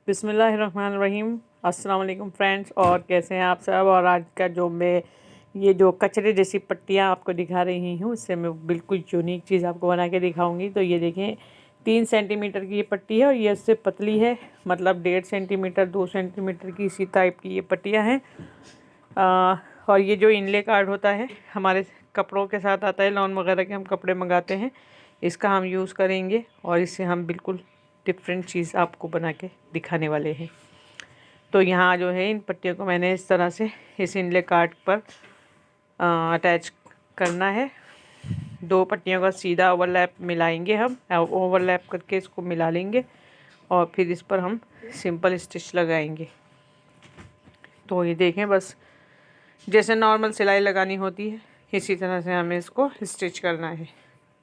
बिस्मिल्लाहिर्रहमानिर्रहीम। अस्सलाम वालेकुम फ्रेंड्स, और कैसे हैं आप सब। और आज का जो मैं ये जो कचरे जैसी पट्टियाँ आपको दिखा रही हूँ, इससे मैं बिल्कुल यूनिक चीज़ आपको बना के दिखाऊंगी। तो ये देखें, 3 सेंटीमीटर की ये पट्टी है और ये इससे पतली है, मतलब 1.5 सेंटीमीटर 2 सेंटीमीटर की इसी टाइप की ये पट्टियाँ हैं। और ये जो इनले कार्ड होता है हमारे कपड़ों के साथ आता है, लॉन वगैरह के हम कपड़े मंगाते हैं, इसका हम यूज़ करेंगे और इससे हम बिल्कुल डिफरेंट चीज़ आपको बना के दिखाने वाले हैं। तो यहाँ जो है इन पट्टियों को मैंने इस तरह से इस इनले कार्ड पर अटैच करना है। 2 पट्टियों का सीधा ओवरलैप मिलाएंगे, हम ओवरलैप करके इसको मिला लेंगे और फिर इस पर हम सिंपल स्टिच लगाएंगे। तो ये देखें, बस जैसे नॉर्मल सिलाई लगानी होती है इसी तरह से हमें इसको स्टिच करना है।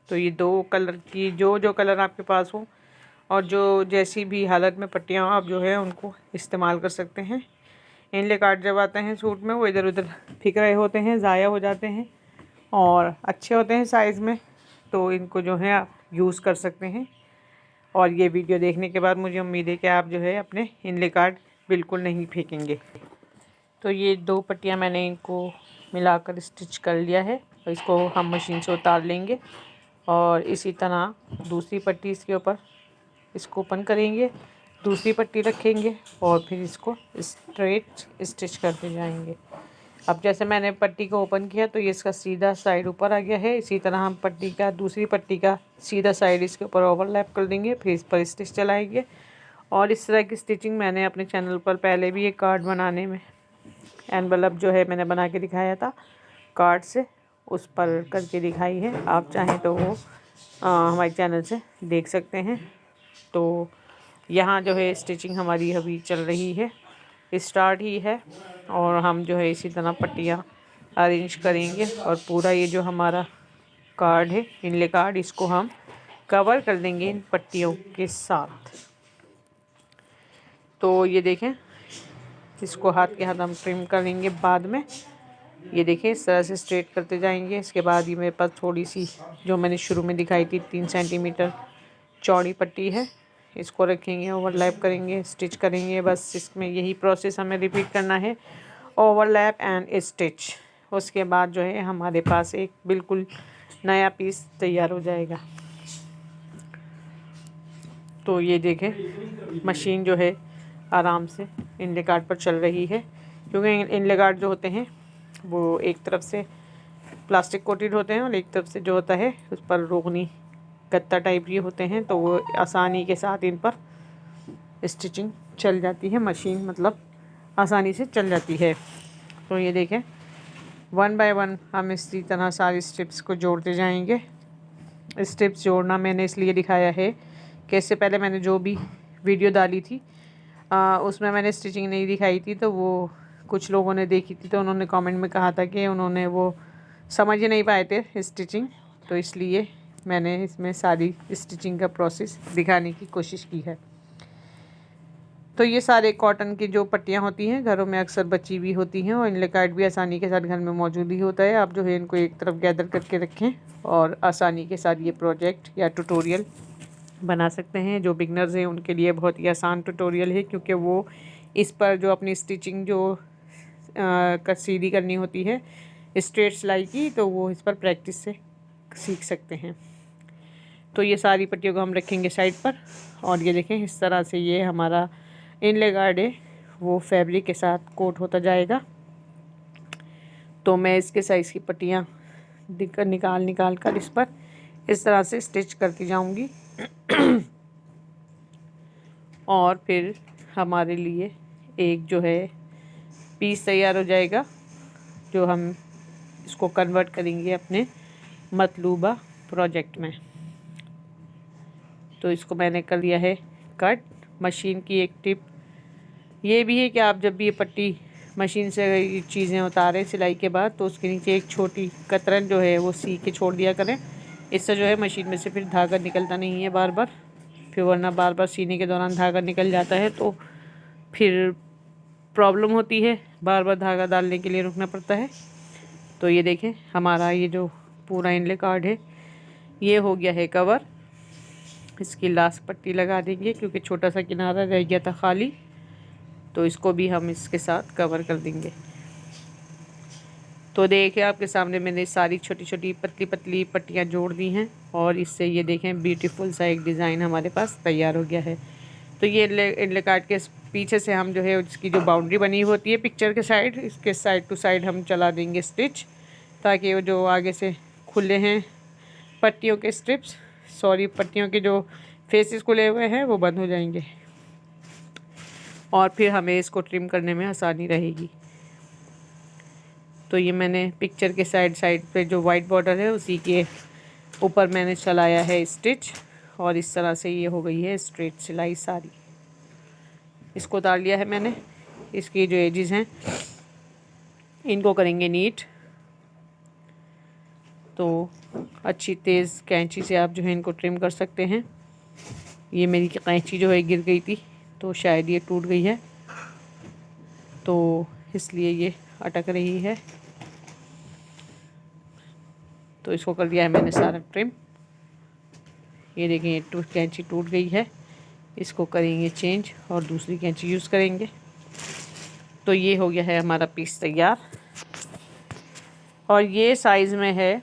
तो ये 2 कलर की जो कलर आपके पास हो और जो जैसी भी हालत में पट्टियाँ आप जो है उनको इस्तेमाल कर सकते हैं। इनले कार्ड जब आते हैं सूट में वो इधर उधर फिक रहे होते हैं, ज़ाया हो जाते हैं और अच्छे होते हैं साइज़ में, तो इनको जो है आप यूज़ कर सकते हैं। और ये वीडियो देखने के बाद मुझे उम्मीद है कि आप जो है अपने इनले कार्ड बिल्कुल नहीं फेंकेंगे। तो ये 2 पट्टियाँ मैंने इनको मिलाकर स्टिच कर लिया है और इसको हम मशीन से उतार लेंगे और इसी तरह दूसरी पट्टी इसके ऊपर इसको ओपन करेंगे, दूसरी पट्टी रखेंगे और फिर इसको स्ट्रेट स्टिच करते जाएंगे। अब जैसे मैंने पट्टी को ओपन किया तो ये इसका सीधा साइड ऊपर आ गया है, इसी तरह हम पट्टी का दूसरी पट्टी का सीधा साइड इसके ऊपर ओवरलैप कर देंगे, फिर इस पर स्टिच चलाएंगे। और इस तरह की स्टिचिंग मैंने अपने चैनल पर पहले भी एक कार्ड बनाने में एनवलप जो है मैंने बना के दिखाया था कार्ड से, उस पर करके दिखाई है। आप चाहें तो वो हमारे चैनल से देख सकते हैं। तो यहाँ जो है स्टिचिंग हमारी अभी चल रही है, स्टार्ट ही है और हम जो है इसी तरह पट्टियाँ अरेंज करेंगे और पूरा ये जो हमारा कार्ड है इनले कार्ड, इसको हम कवर कर देंगे इन पट्टियों के साथ। तो ये देखें, इसको हाथ के हाथ हम ट्रिम करेंगे बाद में। ये देखें, इस तरह से स्ट्रेट करते जाएंगे। इसके बाद ये मेरे पास थोड़ी सी जो मैंने शुरू में दिखाई थी 3 सेंटीमीटर चौड़ी पट्टी है, इसको रखेंगे, ओवरलैप करेंगे, स्टिच करेंगे। बस इसमें यही प्रोसेस हमें रिपीट करना है, ओवरलैप एंड स्टिच। उसके बाद जो है हमारे पास एक बिल्कुल नया पीस तैयार हो जाएगा। तो ये देखें, मशीन जो है आराम से इनले कार्ड पर चल रही है, क्योंकि इनले कार्ड जो होते हैं वो एक तरफ से प्लास्टिक कोटेड होते हैं और एक तरफ से जो होता है उस पर रोगनी गत्ता टाइप ये होते हैं, तो वो आसानी के साथ इन पर स्टिचिंग चल जाती है, मशीन मतलब आसानी से चल जाती है। तो ये देखें, 1 बाय 1 हम इसी तरह सारी स्ट्रिप्स को जोड़ते जाएंगे। स्ट्रिप्स जोड़ना मैंने इसलिए दिखाया है कि इससे पहले मैंने जो भी वीडियो डाली थी उसमें मैंने स्टिचिंग नहीं दिखाई थी, तो वो कुछ लोगों ने देखी थी तो उन्होंने कमेंट में कहा था कि उन्होंने वो समझ ही नहीं पाए थे स्टिचिंग, तो इसलिए मैंने इसमें सारी स्टिचिंग का प्रोसेस दिखाने की कोशिश की है। तो ये सारे कॉटन की जो पट्टियाँ होती हैं घरों में अक्सर बची हुई होती हैं और इनले कार्ड भी आसानी के साथ घर में मौजूद ही होता है। आप जो है इनको एक तरफ गैदर करके रखें और आसानी के साथ ये प्रोजेक्ट या ट्यूटोरियल बना सकते हैं। जो बिगनर्स हैं उनके लिए बहुत ही आसान ट्यूटोरियल है, क्योंकि वो इस पर जो अपनी स्टिचिंग जो सीधी करनी होती है स्ट्रेट सिलाई की, तो वो इस पर प्रैक्टिस से सीख सकते हैं। तो ये सारी पट्टियों को हम रखेंगे साइड पर और ये देखें, इस तरह से ये हमारा इनले कार्ड है वो फैब्रिक के साथ कोट होता जाएगा। तो मैं इसके साइज़ की पट्टियाँ निकाल कर इस पर इस तरह से स्टिच करती जाऊंगी और फिर हमारे लिए एक जो है पीस तैयार हो जाएगा, जो हम इसको कन्वर्ट करेंगे अपने मतलूबा प्रोजेक्ट में। तो इसको मैंने कर लिया है कट। मशीन की एक टिप ये भी है कि आप जब भी ये पट्टी मशीन से ये चीज़ें उतारें सिलाई के बाद, तो उसके नीचे एक छोटी कतरन जो है वो सी के छोड़ दिया करें। इससे जो है मशीन में से फिर धागा निकलता नहीं है बार बार, फिर वरना बार बार सीने के दौरान धागा निकल जाता है तो फिर प्रॉब्लम होती है, बार बार धागा डालने के लिए रुकना पड़ता है। तो ये देखें, हमारा ये जो पूरा इनले कार्ड है ये हो गया है कवर। इसकी लास्ट पट्टी लगा देंगे क्योंकि छोटा सा किनारा रह गया था खाली, तो इसको भी हम इसके साथ कवर कर देंगे। तो देखिए आपके सामने मैंने सारी छोटी छोटी पतली पतली पट्टियाँ जोड़ दी हैं और इससे ये देखें ब्यूटीफुल सा एक डिज़ाइन हमारे पास तैयार हो गया है। तो ये इनले काट के पीछे से हम जो है इसकी जो बाउंड्री बनी होती है पिक्चर के साइड, इसके साइड टू साइड हम चला देंगे स्टिच, ताकि वो जो आगे से खुले हैं पट्टियों के स्ट्रिप्स, सॉरी पट्टियों के जो फेसेस खुले हुए हैं वो बंद हो जाएंगे और फिर हमें इसको ट्रिम करने में आसानी रहेगी। तो ये मैंने पिक्चर के साइड पे जो वाइट बॉर्डर है उसी के ऊपर मैंने चलाया है स्टिच और इस तरह से ये हो गई है स्ट्रेट सिलाई सारी। इसको उतार लिया है मैंने। इसकी जो एजेस हैं इनको करेंगे नीट। तो अच्छी तेज़ कैंची से आप जो है इनको ट्रिम कर सकते हैं। ये मेरी कैंची जो है गिर गई थी तो शायद ये टूट गई है, तो इसलिए ये अटक रही है। तो इसको कर दिया है मैंने सारा ट्रिम। ये देखिए ये कैंची टूट गई है, इसको करेंगे चेंज और दूसरी कैंची यूज़ करेंगे। तो ये हो गया है हमारा पीस तैयार और ये साइज़ में है।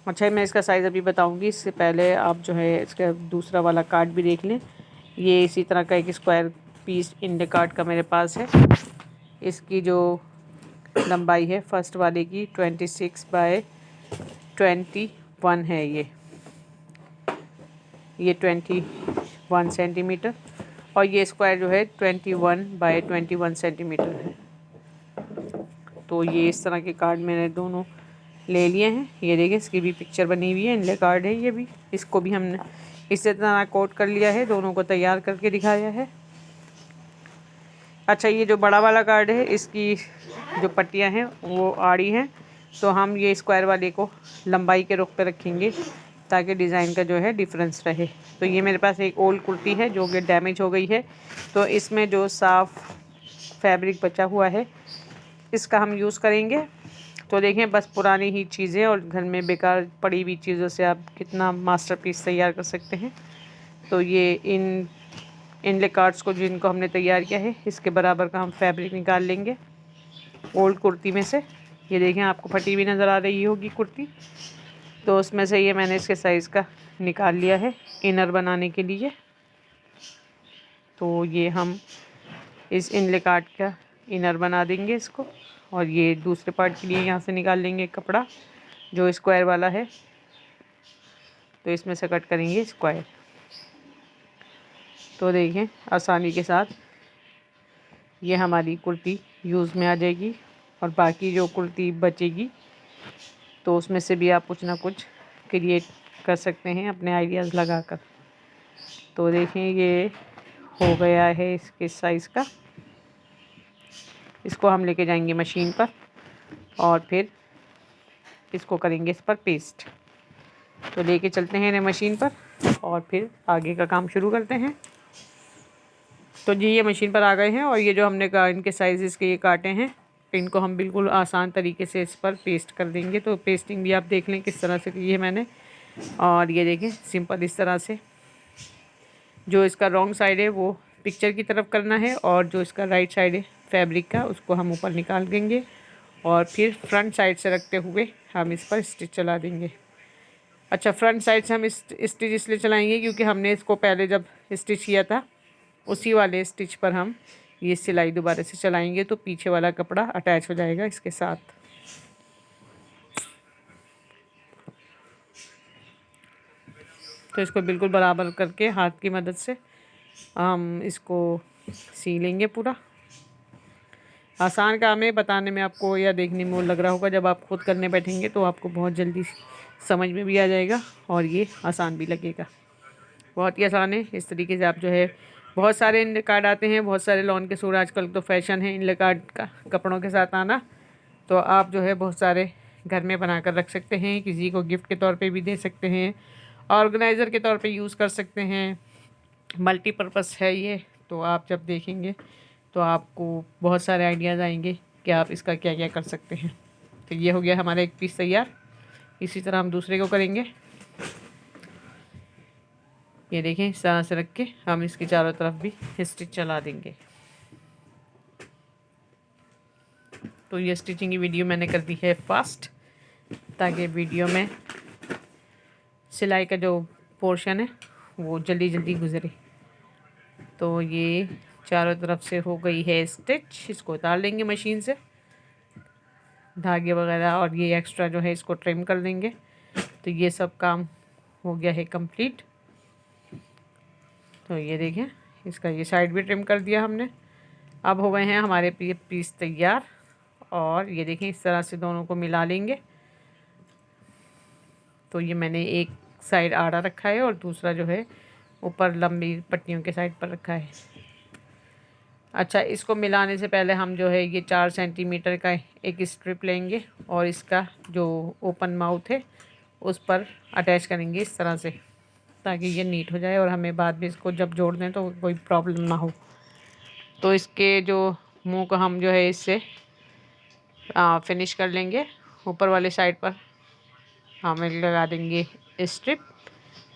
अच्छा मैं इसका साइज़ अभी बताऊंगी, इससे पहले आप जो है इसका दूसरा वाला कार्ड भी देख लें। ये इसी तरह का एक स्क्वायर पीस इंडे कार्ड का मेरे पास है। इसकी जो लंबाई है फर्स्ट वाले की 26 बाय 21 है। ये 21 सेंटीमीटर और ये स्क्वायर जो है 21 बाय 21 सेंटीमीटर है। तो ये इस तरह के कार्ड मैंने दोनों ले लिए हैं। ये देखिए इसकी भी पिक्चर बनी हुई है, इनले कार्ड है ये भी। इसको भी हमने इसी तरह कोट कर लिया है, दोनों को तैयार करके दिखाया है। अच्छा ये जो बड़ा वाला कार्ड है इसकी जो पट्टियां हैं वो आड़ी हैं, तो हम ये स्क्वायर वाले को लंबाई के रुख पे रखेंगे ताकि डिज़ाइन का जो है डिफरेंस रहे। तो ये मेरे पास एक ओल्ड कुर्ती है जो कि डैमेज हो गई है, तो इसमें जो साफ़ फैब्रिक बचा हुआ है इसका हम यूज़ करेंगे। तो देखें बस पुरानी ही चीज़ें और घर में बेकार पड़ी हुई चीज़ों से आप कितना मास्टरपीस तैयार कर सकते हैं। तो ये इनले कार्ड्स को जिनको हमने तैयार किया है इसके बराबर का हम फैब्रिक निकाल लेंगे ओल्ड कुर्ती में से। ये देखें आपको फटी हुई नज़र आ रही होगी कुर्ती, तो उसमें से ये मैंने इसके साइज़ का निकाल लिया है इनर बनाने के लिए। तो ये हम इस इनले कार्ड का इनर बना देंगे इसको, और ये दूसरे पार्ट के लिए यहाँ से निकाल लेंगे कपड़ा जो स्क्वायर वाला है। तो इसमें से कट करेंगे स्क्वायर। तो देखें आसानी के साथ ये हमारी कुर्ती यूज़ में आ जाएगी और बाकी जो कुर्ती बचेगी तो उसमें से भी आप कुछ ना कुछ क्रिएट कर सकते हैं अपने आइडियाज़ लगाकर। तो देखें ये हो गया है इसके साइज़ का। इसको हम लेके जाएंगे मशीन पर और फिर इसको करेंगे इस पर पेस्ट। तो लेके चलते हैं इन्हें मशीन पर और फिर आगे का काम शुरू करते हैं। तो जी ये मशीन पर आ गए हैं और ये जो हमने इनके साइज़ के ये काटे हैं इनको हम बिल्कुल आसान तरीके से इस पर पेस्ट कर देंगे। तो पेस्टिंग भी आप देख लें किस तरह से की है मैंने। और ये देखें सिंपल इस तरह से जो इसका रॉन्ग साइड है वो पिक्चर की तरफ करना है और जो इसका राइट साइड है फैब्रिक का उसको हम ऊपर निकाल देंगे और फिर फ्रंट साइड से रखते हुए हम इस पर स्टिच चला देंगे। अच्छा फ्रंट साइड से हम इस स्टिच इसलिए चलाएंगे क्योंकि हमने इसको पहले जब स्टिच किया था उसी वाले स्टिच पर हम ये सिलाई दोबारा से चलाएंगे तो पीछे वाला कपड़ा अटैच हो जाएगा इसके साथ। तो इसको बिल्कुल बराबर करके हाथ की मदद से हम इसको सी लेंगे। पूरा आसान काम है, बताने में आपको या देखने में वो लग रहा होगा, जब आप खुद करने बैठेंगे तो आपको बहुत जल्दी समझ में भी आ जाएगा और ये आसान भी लगेगा। बहुत ही आसान है। इस तरीके से आप जो है बहुत सारे इनले कार्ड आते हैं, बहुत सारे लॉन के सूट, आजकल तो फैशन है इनले कार्ड का कपड़ों के साथ आना। तो आप जो है बहुत सारे घर में बना कर रख सकते हैं, किसी को गिफ्ट के तौर पे भी दे सकते हैं, ऑर्गेनाइज़र के तौर पे यूज़ कर सकते हैं, मल्टीपर्पज़ है ये। तो आप जब देखेंगे तो आपको बहुत सारे आइडियाज़ आएंगे कि आप इसका क्या क्या कर सकते हैं। तो ये हो गया हमारा एक पीस तैयार। इसी तरह हम दूसरे को करेंगे। ये देखें, इस तरह से रख के हम इसकी चारों तरफ भी स्टिच चला देंगे। तो ये स्टिचिंग की वीडियो मैंने कर दी है फास्ट, ताकि वीडियो में सिलाई का जो पोर्शन है वो जल्दी जल्दी गुजरे। तो ये चारों तरफ से हो गई है स्टिच। इसको उतार लेंगे मशीन से, धागे वगैरह और ये एक्स्ट्रा जो है इसको ट्रिम कर देंगे। तो ये सब काम हो गया है कंप्लीट। तो ये देखें, इसका ये साइड भी ट्रिम कर दिया हमने। अब हो गए हैं हमारे पीस तैयार। और ये देखें, इस तरह से दोनों को मिला लेंगे। तो ये मैंने एक साइड आड़ा रखा है और दूसरा जो है ऊपर लंबी पट्टियों के साइड पर रखा है। अच्छा, इसको मिलाने से पहले हम जो है ये 4 सेंटीमीटर का एक स्ट्रिप लेंगे और इसका जो ओपन माउथ है उस पर अटैच करेंगे इस तरह से, ताकि ये नीट हो जाए और हमें बाद में इसको जब जोड़ दें तो कोई प्रॉब्लम ना हो। तो इसके जो मुंह को हम जो है इससे फिनिश कर लेंगे। ऊपर वाले साइड पर हम लगा देंगे स्ट्रिप,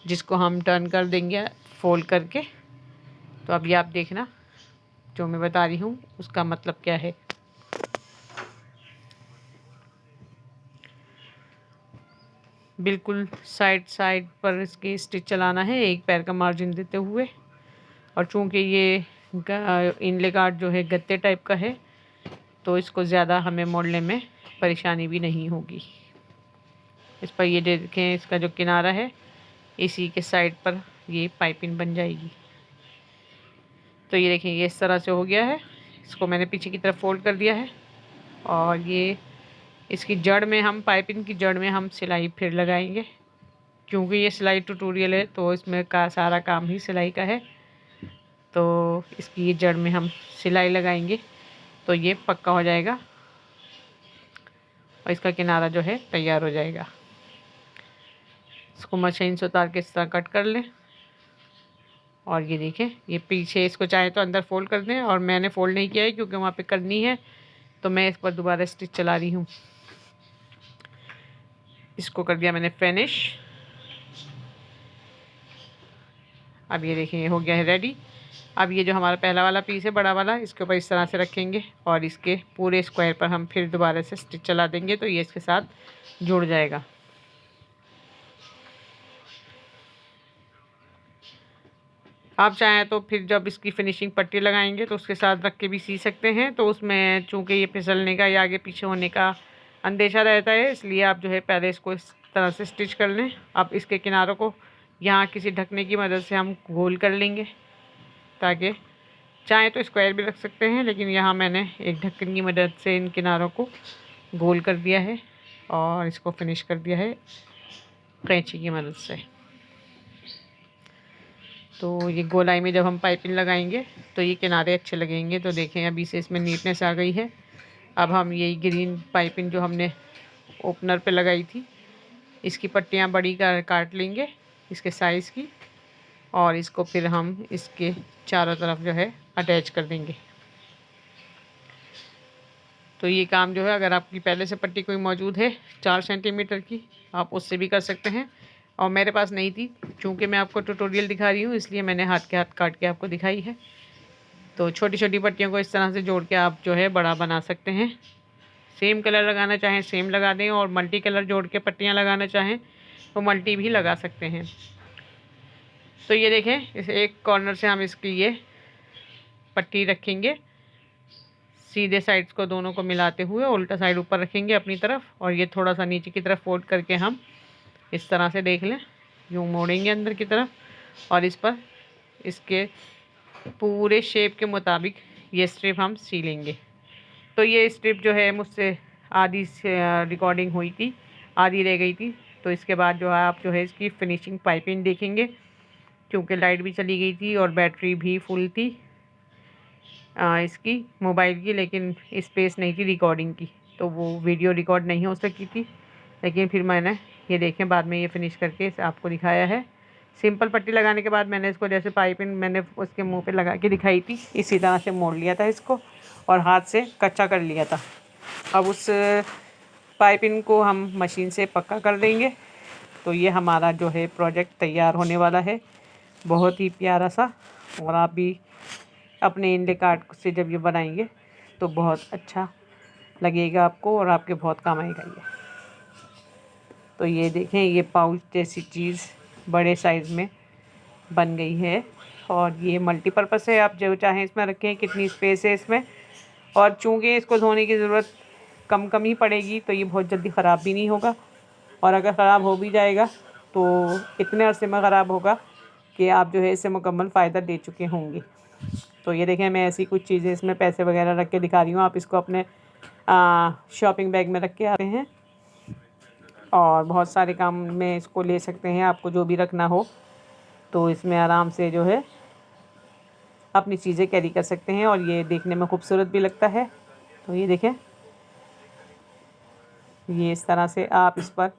जिसको हम टर्न कर देंगे फोल्ड करके। तो अभी आप देखना जो मैं बता रही हूँ उसका मतलब क्या है। बिल्कुल साइड साइड पर इसकी स्टिच चलाना है, एक पैर का मार्जिन देते हुए। और चूंकि ये इनले गार्ड जो है गत्ते टाइप का है, तो इसको ज़्यादा हमें मोड़ने में परेशानी भी नहीं होगी। इस पर ये देखें, इसका जो किनारा है इसी के साइड पर ये पाइपिंग बन जाएगी। तो ये देखें, ये इस तरह से हो गया है। इसको मैंने पीछे की तरफ फोल्ड कर दिया है और ये इसकी जड़ में हम पाइपिंग की जड़ में हम सिलाई फिर लगाएंगे। क्योंकि ये सिलाई ट्यूटोरियल है तो इसमें का सारा काम ही सिलाई का है। तो इसकी ये जड़ में हम सिलाई लगाएंगे तो ये पक्का हो जाएगा और इसका किनारा जो है तैयार हो जाएगा। इसको मशीन से उतार के इस तरह कट कर लें। और ये देखें, ये पीछे इसको चाहे तो अंदर फोल्ड कर दें, और मैंने फोल्ड नहीं किया है क्योंकि वहाँ पे करनी है, तो मैं इस पर दोबारा स्टिच चला रही हूँ। इसको कर दिया मैंने फिनिश। अब ये देखें, ये हो गया है रेडी। अब ये जो हमारा पहला वाला पीस है बड़ा वाला, इसके ऊपर इस तरह से रखेंगे और इसके पूरे स्क्वायर पर हम फिर दोबारा से स्टिच चला देंगे तो ये इसके साथ जुड़ जाएगा। आप चाहें तो फिर जब इसकी फिनिशिंग पट्टी लगाएंगे तो उसके साथ रख के भी सी सकते हैं। तो उसमें चूँकि ये फिसलने का या आगे पीछे होने का अंदेशा रहता है, इसलिए आप जो है पहले इसको इस तरह से स्टिच कर लें। अब इसके किनारों को यहाँ किसी ढकने की मदद से हम गोल कर लेंगे, ताकि चाहे तो स्क्वायर भी रख सकते हैं, लेकिन यहाँ मैंने एक ढक्कन की मदद से इन किनारों को गोल कर दिया है और इसको फिनिश कर दिया है कैंची की मदद से। तो ये गोलाई में जब हम पाइपिंग लगाएंगे तो ये किनारे अच्छे लगेंगे। तो देखें, अभी से इसमें नीटनेस आ गई है। अब हम यही ग्रीन पाइपिंग जो हमने ओपनर पे लगाई थी, इसकी पट्टियाँ बड़ी काट लेंगे इसके साइज़ की, और इसको फिर हम इसके चारों तरफ जो है अटैच कर देंगे। तो ये काम जो है, अगर आपकी पहले से पट्टी कोई मौजूद है 4 सेंटीमीटर की, आप उससे भी कर सकते हैं। और मेरे पास नहीं थी, चूँकि मैं आपको ट्यूटोरियल दिखा रही हूँ इसलिए मैंने हाथ के हाथ काट के आपको दिखाई है। तो छोटी छोटी पट्टियों को इस तरह से जोड़ के आप जो है बड़ा बना सकते हैं। सेम कलर लगाना चाहें सेम लगा दें, और मल्टी कलर जोड़ के पट्टियाँ लगाना चाहें तो मल्टी भी लगा सकते हैं। तो ये देखें, इस एक कॉर्नर से हम इसकी ये पट्टी रखेंगे, सीधे साइड्स को दोनों को मिलाते हुए उल्टा साइड ऊपर रखेंगे अपनी तरफ, और ये थोड़ा सा नीचे की तरफ फोल्ड करके हम इस तरह से देख लें यूँ मोड़ेंगे अंदर की तरफ, और इस पर इसके पूरे शेप के मुताबिक ये स्ट्रिप हम सी लेंगे। तो ये स्ट्रिप जो है मुझसे आधी रिकॉर्डिंग हुई थी, आधी रह गई थी। तो इसके बाद जो है आप जो है इसकी फिनिशिंग पाइपिंग देखेंगे, क्योंकि लाइट भी चली गई थी और बैटरी भी फुल थी इसकी मोबाइल की, लेकिन स्पेस नहीं थी रिकॉर्डिंग की, तो वो वीडियो रिकॉर्ड नहीं हो सकी थी। लेकिन फिर मैंने ये देखें बाद में ये फिनिश करके आपको दिखाया है। सिंपल पट्टी लगाने के बाद मैंने इसको जैसे पाइपिंग मैंने उसके मुंह पे लगा के दिखाई थी, इसी तरह से मोड़ लिया था इसको और हाथ से कच्चा कर लिया था। अब उस पाइपिंग को हम मशीन से पक्का कर देंगे। तो ये हमारा जो है प्रोजेक्ट तैयार होने वाला है। बहुत ही प्यारा सा। और आप भी अपने इंडे कार्ड से जब ये बनाएंगे तो बहुत अच्छा लगेगा आपको और आपके बहुत काम आएगा ये। तो ये देखें, ये पाउच जैसी चीज़ बड़े साइज़ में बन गई है और ये मल्टीपर्पज़ है। आप जो चाहें इसमें रखें, कितनी स्पेस है इसमें। और चूँकि इसको धोने की ज़रूरत कम कम ही पड़ेगी तो ये बहुत जल्दी ख़राब भी नहीं होगा। और अगर ख़राब हो भी जाएगा तो इतने अरसे में ख़राब होगा कि आप जो है इससे मुकम्मल फ़ायदा दे चुके होंगे। तो ये देखें, मैं ऐसी कुछ चीज़ें इसमें पैसे वगैरह रख के दिखा रही हूँ। आप इसको अपने शॉपिंग बैग में रख के आते हैं और बहुत सारे काम में इसको ले सकते हैं। आपको जो भी रखना हो तो इसमें आराम से जो है अपनी चीज़ें कैरी कर सकते हैं। और ये देखने में खूबसूरत भी लगता है। तो ये देखें, ये इस तरह से आप इस पर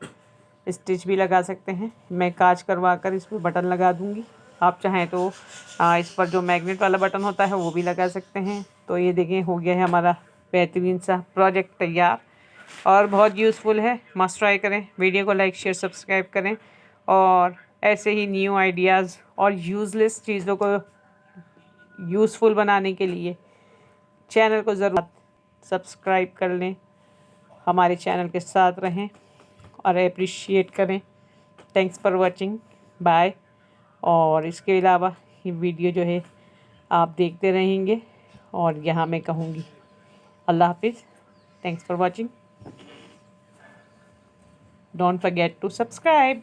स्टिच भी लगा सकते हैं। मैं काज करवा कर इस पर बटन लगा दूंगी। आप चाहें तो इस पर जो मैग्नेट वाला बटन होता है वो भी लगा सकते हैं। तो ये देखें, हो गया है हमारा बेहतरीन सा प्रोजेक्ट तैयार और बहुत यूज़फुल है। मस्ट ट्राई करें। वीडियो को लाइक शेयर सब्सक्राइब करें और ऐसे ही न्यू आइडियाज़ और यूज़लेस चीज़ों को यूज़फुल बनाने के लिए चैनल को ज़रूर सब्सक्राइब कर लें। हमारे चैनल के साथ रहें और अप्रिशिएट करें। Thanks for watching, bye. और इसके अलावा ये वीडियो जो है आप देखते रहेंगे और यहाँ मैं कहूँगी अल्लाह हाफिज़। Thanks for watching. Don't forget to subscribe.